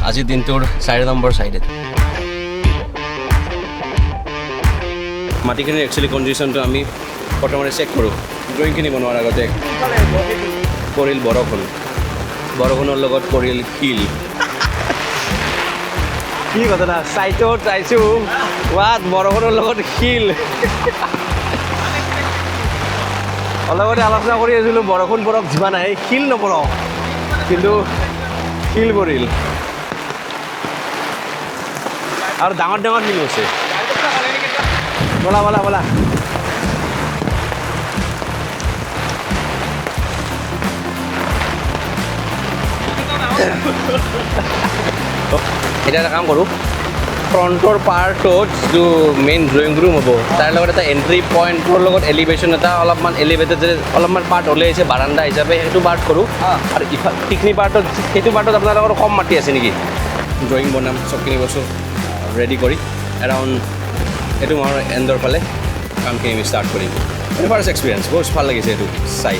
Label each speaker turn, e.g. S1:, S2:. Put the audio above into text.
S1: আজিৰ দিনটোৰ 4 নম্বৰ চাইডে মাটিখিনিৰ একচুৱেলি কণ্ডিশ্যনটো আমি প্ৰথমতে চেক কৰোঁ ড্ৰয়িংখিনি বনোৱাৰ আগতে পৰিল বৰষুণৰ লগত পৰিল শিল কি কথা না চাইটত চাইছোঁ ৱাত বৰষুণৰ লগত শিল অলপতে আলোচনা কৰি আছিলোঁ বৰষুণ পৰক যিমান আহে শিল নপৰক কিন্তু শিল পৰিল আৰু ডাঙৰ ডাঙৰ শিল হৈছে বলা বলা বলা এতিয়া এটা কাম কৰোঁ ফ্ৰণ্টৰ পাৰ্টত যিটো মেইন ড্ৰয়িং ৰুম হ'ব তাৰ লগত এটা এণ্ট্ৰি পইণ্টৰ লগত এলিভেশ্যন এটা অলপমান এলিভেটেড যে অলপমান পাৰ্ট ওলাই আহিছে বাৰাণ্ডা হিচাপে সেইটো পাৰ্ট কৰোঁ আৰু সেইখিনি পাৰ্টত সেইটো পাৰ্টত আপোনালোকৰ কম মাটি আছে নেকি ড্ৰয়িং বনাম চবখিনি বস্তু ৰেডি কৰি এৰাউণ্ড এইটো মাহৰ এণ্ডৰ ফালে কামখিনি আমি ষ্টাৰ্ট কৰিম ফাৰ্ষ্ট এক্সপিৰিয়েঞ্চ বহুত ভাল লাগিছে এইটো চাই